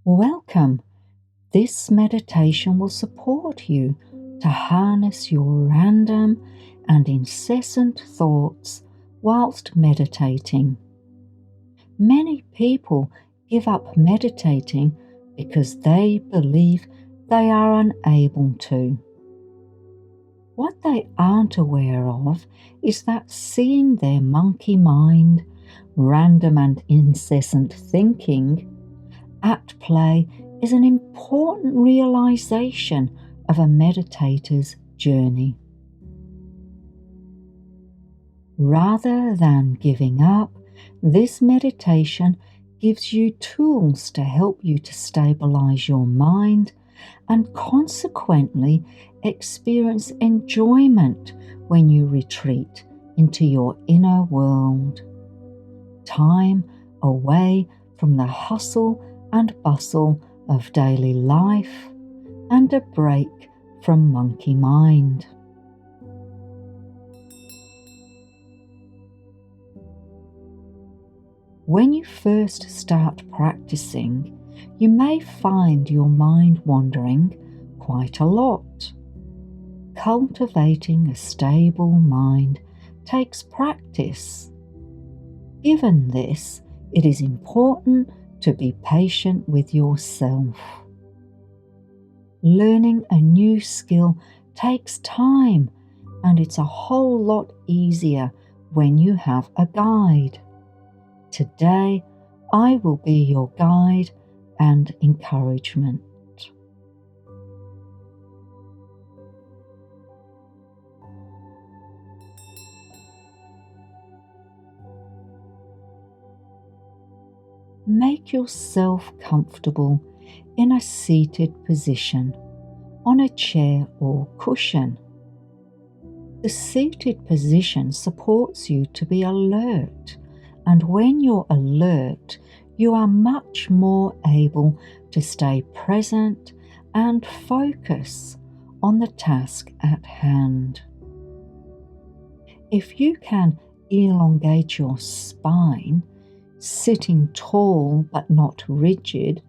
Welcome. This meditation will support you to harness your random and incessant thoughts whilst meditating. Many people give up meditating because they believe they are unable to. What they aren't aware of is that seeing their monkey mind, random and incessant thinking, at play is an important realization of a meditator's journey. Rather than giving up, this meditation gives you tools to help you to stabilise your mind and consequently experience enjoyment when you retreat into your inner world. Time away from the hustle and bustle of daily life and a break from monkey mind. When you first start practicing, you may find your mind wandering quite a lot. Cultivating a stable mind takes practice. Given this, it is important to be patient with yourself. Learning a new skill takes time, and it's a whole lot easier when you have a guide. Today, I will be your guide and encouragement. Make yourself comfortable in a seated position on a chair or cushion. The seated position supports you to be alert, and when you're alert, you are much more able to stay present and focus on the task at hand. If you can elongate your spine, sitting tall but not rigid,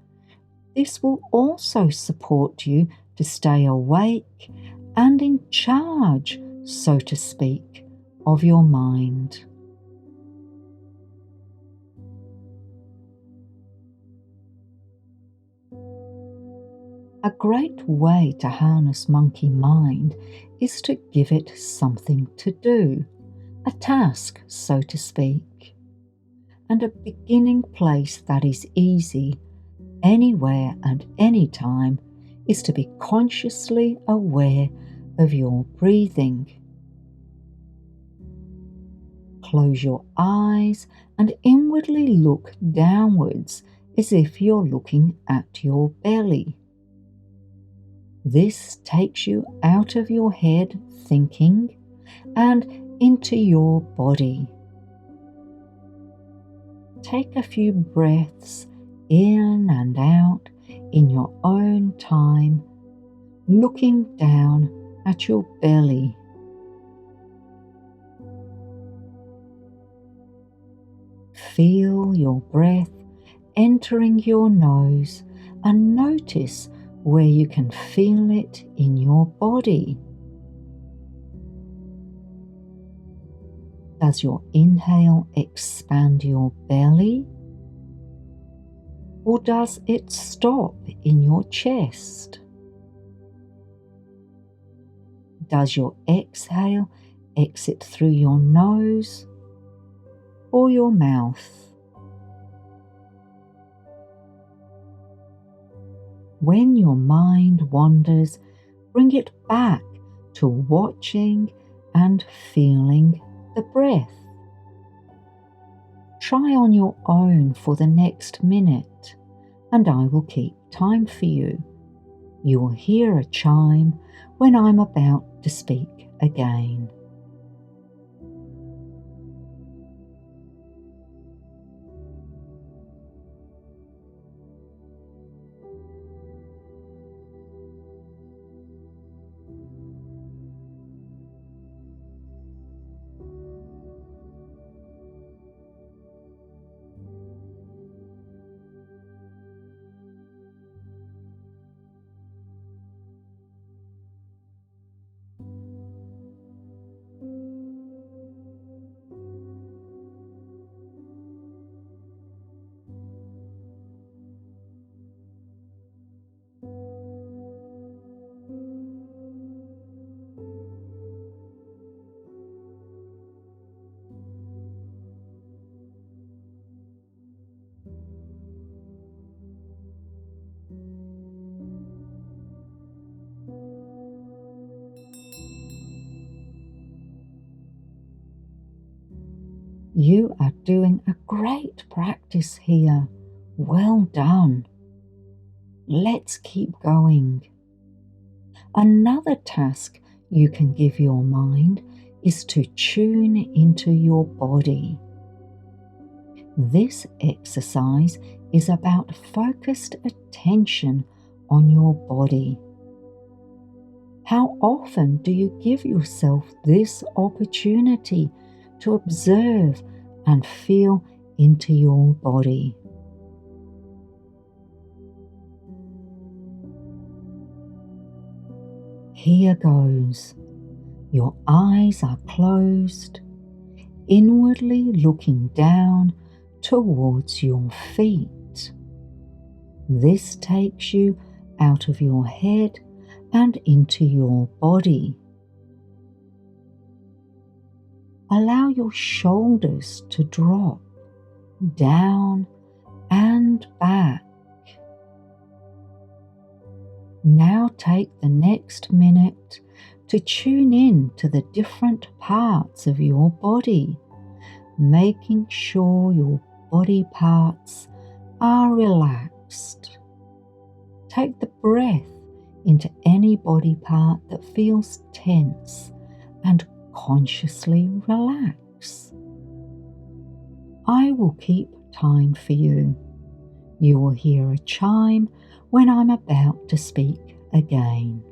this will also support you to stay awake and in charge, so to speak, of your mind. A great way to harness monkey mind is to give it something to do, a task, so to speak. And a beginning place that is easy, anywhere and anytime, is to be consciously aware of your breathing. Close your eyes and inwardly look downwards as if you're looking at your belly. This takes you out of your head thinking and into your body. Take a few breaths in and out in your own time, looking down at your belly. Feel your breath entering your nose and notice where you can feel it in your body. Does your inhale expand your belly, or does it stop in your chest? Does your exhale exit through your nose or your mouth? When your mind wanders, bring it back to watching and feeling the breath. Try on your own for the next minute, and I will keep time for you. You will hear a chime when I'm about to speak again. You are doing a great practice here. Well done. Let's keep going. Another task you can give your mind is to tune into your body. This exercise is about focused attention on your body. How often do you give yourself this opportunity to observe and feel into your body? Here goes. Your eyes are closed, inwardly looking down towards your feet. This takes you out of your head and into your body. Allow your shoulders to drop down and back. Now take the next minute to tune in to the different parts of your body, making sure your body parts are relaxed. Take the breath into any body part that feels tense and consciously relax. I will keep time for you. You will hear a chime when I'm about to speak again.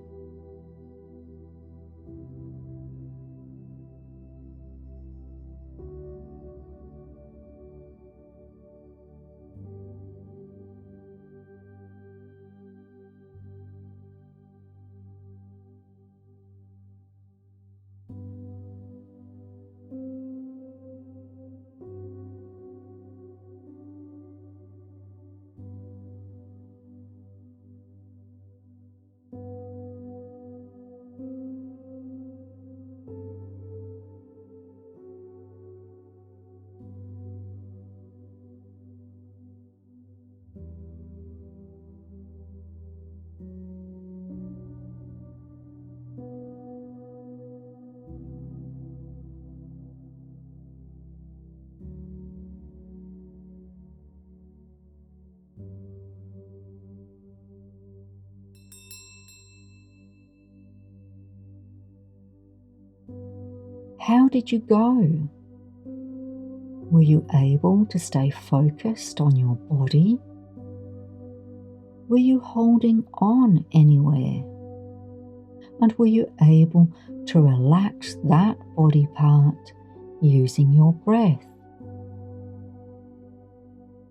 How did you go? Were you able to stay focused on your body? Were you holding on anywhere? And were you able to relax that body part using your breath?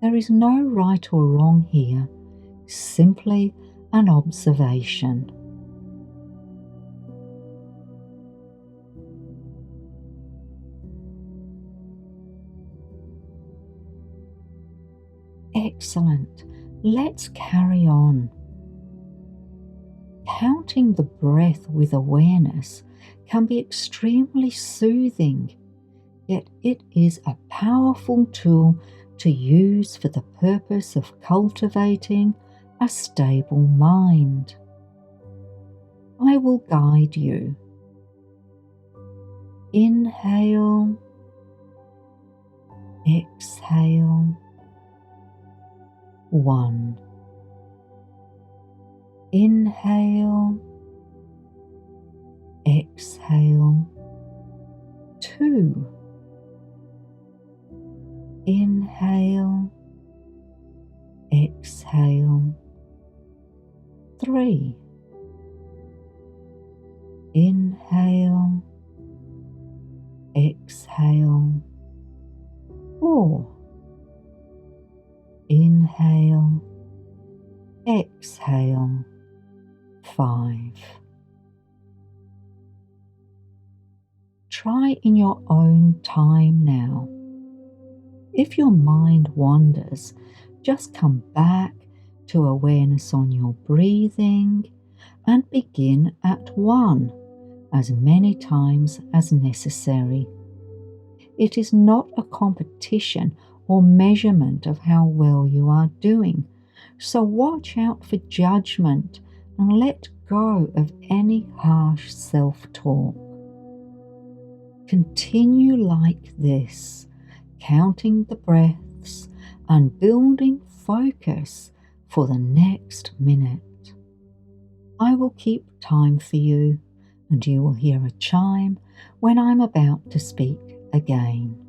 There is no right or wrong here, simply an observation. Excellent. Let's carry on. Counting the breath with awareness can be extremely soothing, yet it is a powerful tool to use for the purpose of cultivating a stable mind. I will guide you. Inhale, exhale. 1. Inhale, exhale. 2. Inhale, exhale. 3. Inhale, exhale. 4. Inhale, exhale. 5. Try in your own time now. If your mind wanders, just come back to awareness on your breathing and begin at 1 as many times as necessary. It is not a competition or measurement of how well you are doing, so watch out for judgment and let go of any harsh self-talk. Continue like this, counting the breaths and building focus for the next minute. I will keep time for you, and you will hear a chime when I'm about to speak again.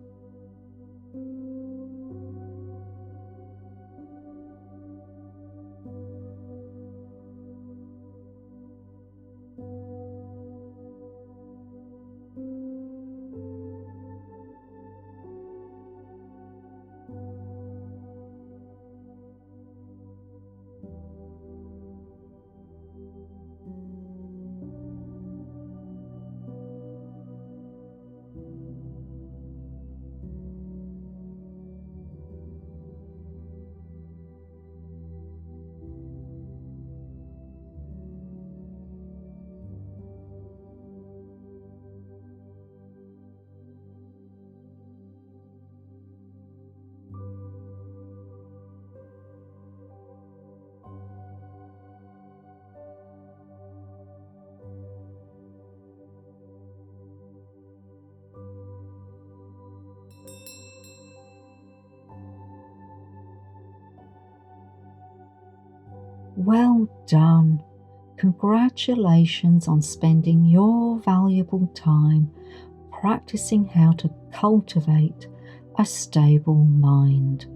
Well done. Congratulations on spending your valuable time practicing how to cultivate a stable mind.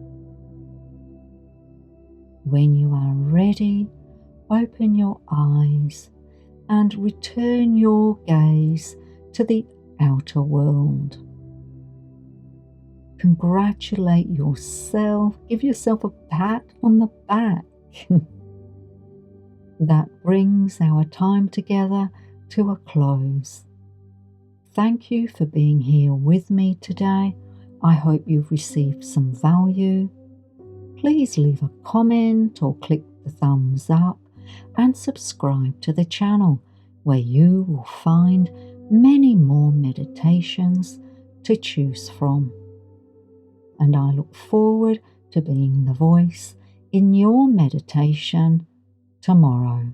When you are ready, open your eyes and return your gaze to the outer world. Congratulate yourself. Give yourself a pat on the back. That brings our time together to a close. Thank you for being here with me today. I hope you've received some value. Please leave a comment or click the thumbs up and subscribe to the channel, where you will find many more meditations to choose from. And I look forward to being the voice in your meditation tomorrow.